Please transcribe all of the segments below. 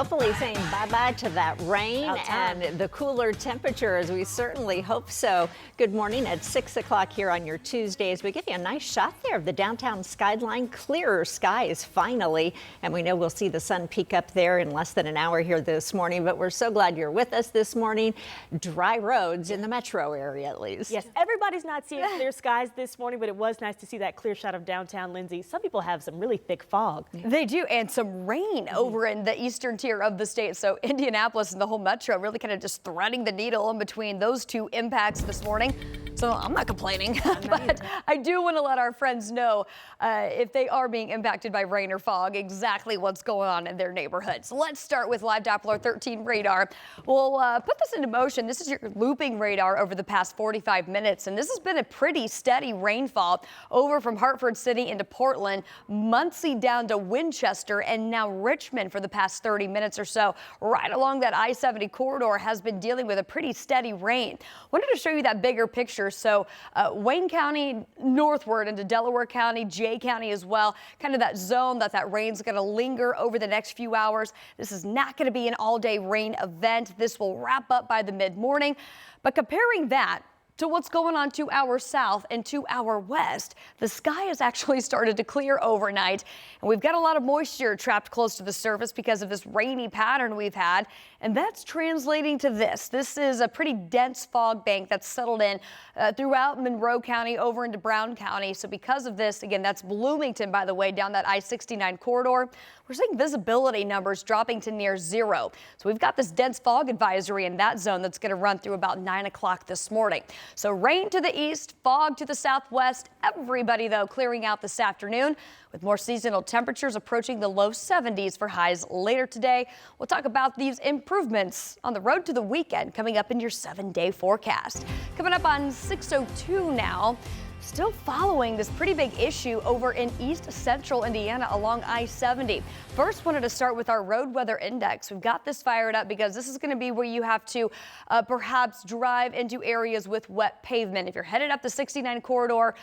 Hopefully saying bye-bye to that rain and the cooler temperature, as we certainly hope so. Good morning at 6 o'clock here on your Tuesdays. We give you a nice shot there of the downtown skyline. Clearer skies finally, and we know we'll see the sun peak up there in less than an hour here this morning, but we're so glad you're with us this morning. Dry roads in the metro area, at least. Yes, everybody's not seeing clear skies this morning, but it was nice to see that clear shot of downtown, Lindsay. Some people have some really thick fog. They do, and some rain over in the eastern tier of the state. So Indianapolis and the whole metro really kind of just threading the needle in between those two impacts this morning. So I'm not complaining, but I do want to let our friends know if they are being impacted by rain or fog, exactly what's going on in their neighborhoods. Let's start with live Doppler 13 radar. We'll put this into motion. This is your looping radar over the past 45 minutes, and this has been a pretty steady rainfall over from Hartford City into Portland, Muncie down to Winchester, and now Richmond for the past 30 minutes or so. Right along that I-70 corridor has been dealing with a pretty steady rain. Wanted to show you that bigger picture. So Wayne County northward into Delaware County, Jay County as well, kind of that zone that rain's going to linger over the next few hours. This is not going to be an all-day rain event. This will wrap up by the mid-morning. But comparing that to what's going on to our south and to our west, the sky has actually started to clear overnight, and we've got a lot of moisture trapped close to the surface because of this rainy pattern we've had, and that's translating to this. This is a pretty dense fog bank that's settled in throughout Monroe County over into Brown County. So because of this, again, that's Bloomington, by the way, down that I-69 corridor. We're seeing visibility numbers dropping to near zero. So we've got this dense fog advisory in that zone that's going to run through about 9 o'clock this morning. So rain to the east, fog to the southwest. Everybody, though, clearing out this afternoon with more seasonal temperatures approaching the low 70s for highs later today. We'll talk about these improvements on the road to the weekend coming up in your 7-day forecast. Coming up on 6:02 now. Still following this pretty big issue over in east central Indiana along I-70. First, wanted to start with our road weather index. We've got this fired up because this is going to be where you have to perhaps drive into areas with wet pavement. If you're headed up the 69 corridor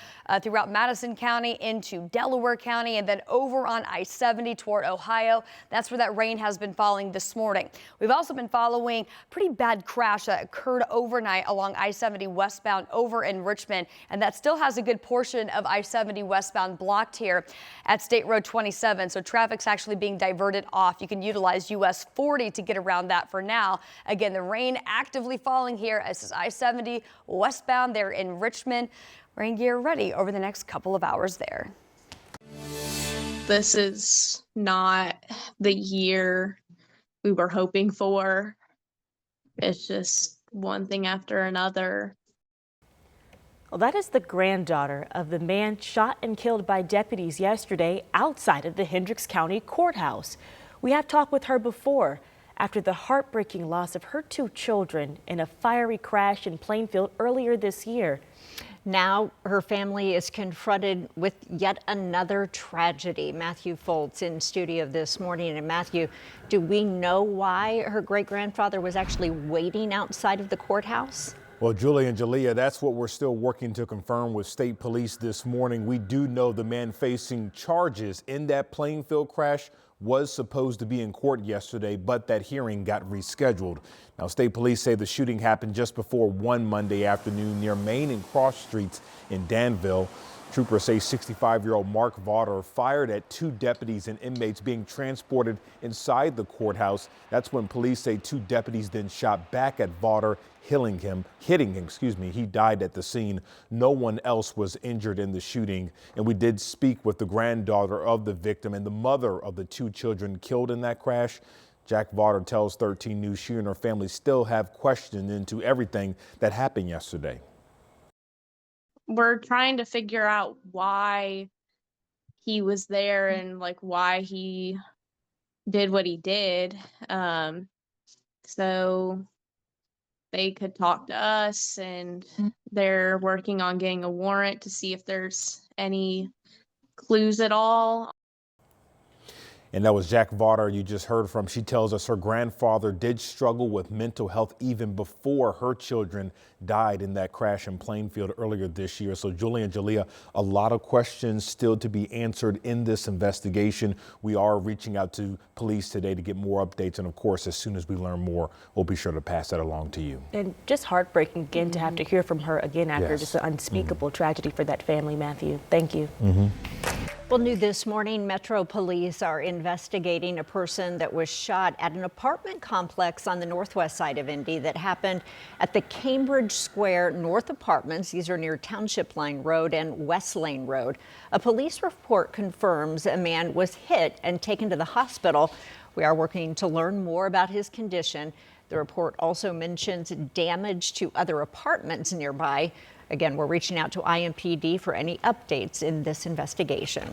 throughout Madison County into Delaware County and then over on I-70 toward Ohio, that's where that rain has been falling this morning. We've also been following a pretty bad crash that occurred overnight along I-70 westbound over in Richmond, and that still has a good portion of I-70 westbound blocked here at State Road 27. So traffic's actually being diverted off. You can utilize US 40 to get around that for now. Again, the rain actively falling here as is I-70 westbound there in Richmond. Rain gear ready over the next couple of hours there. This is not the year we were hoping for. It's just one thing after another. Well, that is the granddaughter of the man shot and killed by deputies yesterday outside of the Hendricks County Courthouse. We have talked with her before after the heartbreaking loss of her 2 children in a fiery crash in Plainfield earlier this year. Now her family is confronted with yet another tragedy. Matthew Foltz in studio this morning. And Matthew, do we know why her great-grandfather was actually waiting outside of the courthouse? Well, Julie and Jalea, that's what we're still working to confirm with state police this morning. We do know the man facing charges in that Plainfield crash was supposed to be in court yesterday, but that hearing got rescheduled. Now, state police say the shooting happened just before 1 Monday afternoon near Main and Cross Streets in Danville. Troopers say 65-year-old Mark Vaughter fired at 2 deputies and inmates being transported inside the courthouse. That's when police say 2 deputies then shot back at Vaughter, hitting him. He died at the scene. No one else was injured in the shooting. And we did speak with the granddaughter of the victim and the mother of the 2 children killed in that crash. Jack Vaughter tells 13 News she and her family still have questions into everything that happened yesterday. We're trying to figure out why he was there and why he did what he did. So they could talk to us, and they're working on getting a warrant to see if there's any clues at all. And that was Jack Vaughter you just heard from. She tells us her grandfather did struggle with mental health even before her children died in that crash in Plainfield earlier this year. So Julie and Jalea, a lot of questions still to be answered in this investigation. We are reaching out to police today to get more updates. And of course, as soon as we learn more, we'll be sure to pass that along to you. And just heartbreaking again to have to hear from her again after Yes. just an unspeakable tragedy for that family, Matthew. Thank you. Well, new this morning, Metro Police are investigating a person that was shot at an apartment complex on the northwest side of Indy that happened at the Cambridge Square North Apartments. These are near Township Line Road and West Lane Road. A police report confirms a man was hit and taken to the hospital. We are working to learn more about his condition. The report also mentions damage to other apartments nearby. Again, we're reaching out to IMPD for any updates in this investigation.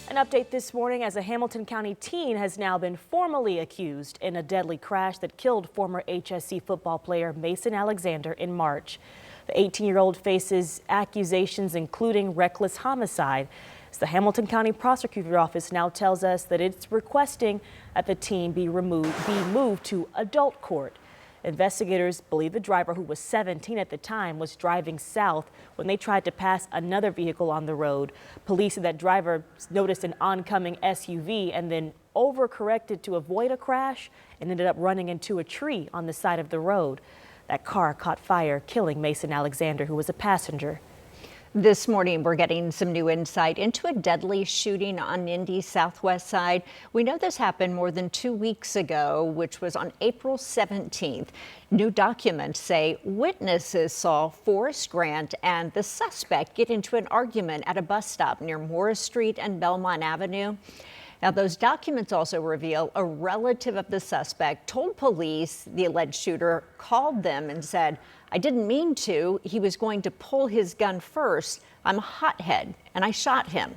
An update this morning as a Hamilton County teen has now been formally accused in a deadly crash that killed former HSC football player Mason Alexander in March. The 18-year-old faces accusations including reckless homicide. The Hamilton County Prosecutor's Office now tells us that it's requesting that the teen be moved to adult court. Investigators believe the driver, who was 17 at the time, was driving south when they tried to pass another vehicle on the road. Police said that driver noticed an oncoming SUV and then overcorrected to avoid a crash and ended up running into a tree on the side of the road. That car caught fire, killing Mason Alexander, who was a passenger. This morning, we're getting some new insight into a deadly shooting on Indy's southwest side. We know this happened more than 2 weeks ago, which was on April 17th. New documents say witnesses saw Forrest Grant and the suspect get into an argument at a bus stop near Morris Street and Belmont Avenue. Now, those documents also reveal a relative of the suspect told police the alleged shooter called them and said, "I didn't mean to. He was going to pull his gun first. I'm a hothead, and I shot him."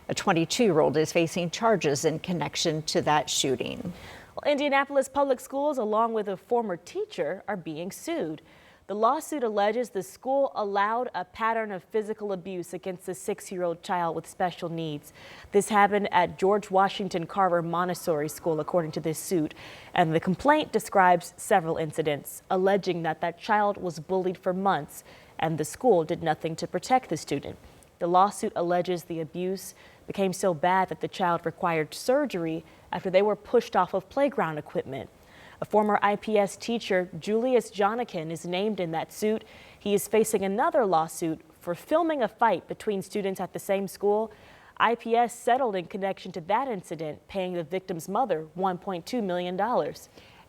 A 22-year-old is facing charges in connection to that shooting. Well, Indianapolis Public Schools, along with a former teacher, are being sued. The lawsuit alleges the school allowed a pattern of physical abuse against a 6-year-old child with special needs. This happened at George Washington Carver Montessori School, according to this suit. And the complaint describes several incidents, alleging that that child was bullied for months and the school did nothing to protect the student. The lawsuit alleges the abuse became so bad that the child required surgery after they were pushed off of playground equipment. A former IPS teacher, Julius Jonikin, is named in that suit. He is facing another lawsuit for filming a fight between students at the same school. IPS settled in connection to that incident, paying the victim's mother $1.2 million.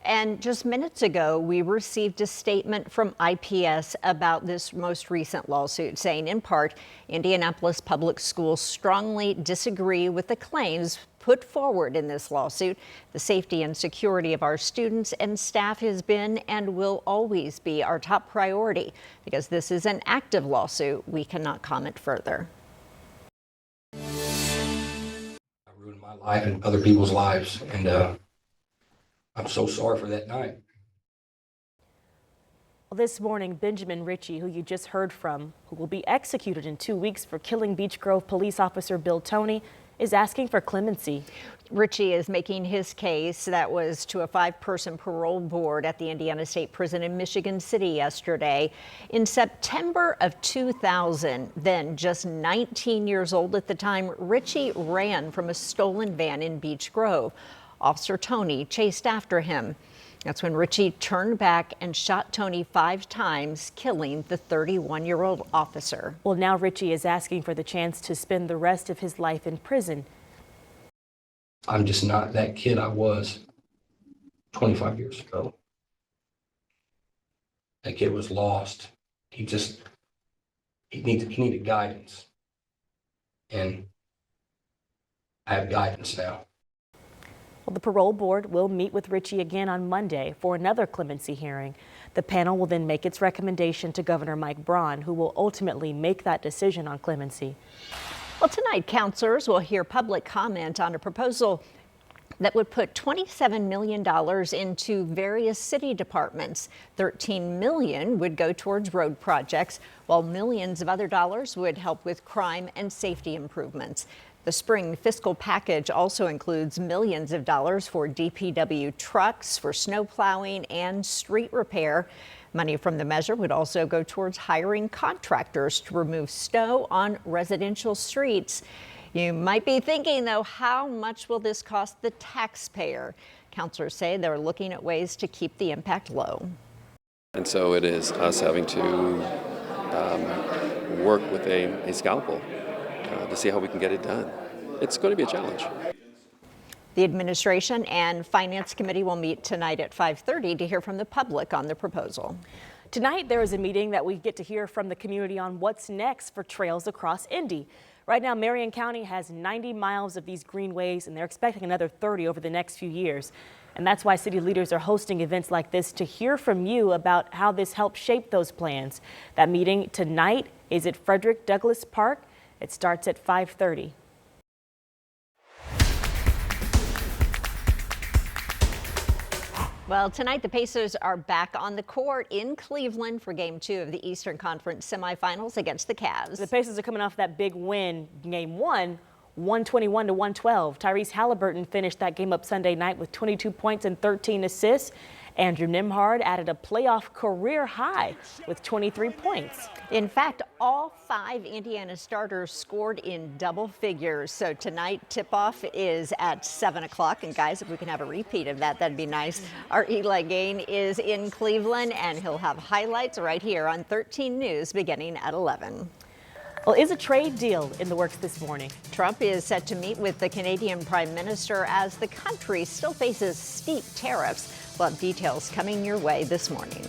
And just minutes ago, we received a statement from IPS about this most recent lawsuit, saying in part, Indianapolis Public Schools strongly disagree with the claims put forward in this lawsuit. The safety and security of our students and staff has been and will always be our top priority. Because this is an active lawsuit, we cannot comment further. I ruined my life and other people's lives, and I'm so sorry for that night. Well, this morning, Benjamin Ritchie, who you just heard from, who will be executed in 2 weeks for killing Beech Grove police officer Bill Toney, is asking for clemency. Ritchie is making his case. That was to a 5-person parole board at the Indiana State Prison in Michigan City yesterday. In September of 2000, then just 19 years old at the time, Ritchie ran from a stolen van in Beech Grove. Officer Toney chased after him. That's when Ritchie turned back and shot Toney 5 times, killing the 31-year-old officer. Well, now Ritchie is asking for the chance to spend the rest of his life in prison. I'm just not that kid I was 25 years ago. That kid was lost. He needed guidance. And I have guidance now. Well, the parole board will meet with Ritchie again on Monday for another clemency hearing. The panel will then make its recommendation to Governor Mike Braun, who will ultimately make that decision on clemency. Well, tonight, counselors will hear public comment on a proposal that would put $27 million into various city departments. $13 million would go towards road projects, while millions of other dollars would help with crime and safety improvements. The spring fiscal package also includes millions of dollars for DPW trucks, for snow plowing and street repair. Money from the measure would also go towards hiring contractors to remove snow on residential streets. You might be thinking, though, how much will this cost the taxpayer? Counselors say they're looking at ways to keep the impact low. And so it is us having to work with a scalpel to see how we can get it done. It's going to be a challenge. The Administration and Finance Committee will meet tonight at 5:30 to hear from the public on the proposal. Tonight, there is a meeting that we get to hear from the community on what's next for trails across Indy. Right now, Marion County has 90 miles of these greenways, and they're expecting another 30 over the next few years. And that's why city leaders are hosting events like this to hear from you about how this helps shape those plans. That meeting tonight is at Frederick Douglass Park. It starts at 5:30. Well, tonight the Pacers are back on the court in Cleveland for Game 2 of the Eastern Conference semifinals against the Cavs. The Pacers are coming off that big win, Game 1, 121-112. Tyrese Halliburton finished that game up Sunday night with 22 points and 13 assists. Andrew Nembhard added a playoff career high with 23 points. In fact, all 5 Indiana starters scored in double figures. So tonight, tip-off is at 7 o'clock. And guys, if we can have a repeat of that, that'd be nice. Our Eli Gain is in Cleveland, and he'll have highlights right here on 13 News beginning at 11. Well, is a trade deal in the works this morning? Trump is set to meet with the Canadian Prime Minister as the country still faces steep tariffs. We'll have details coming your way this morning.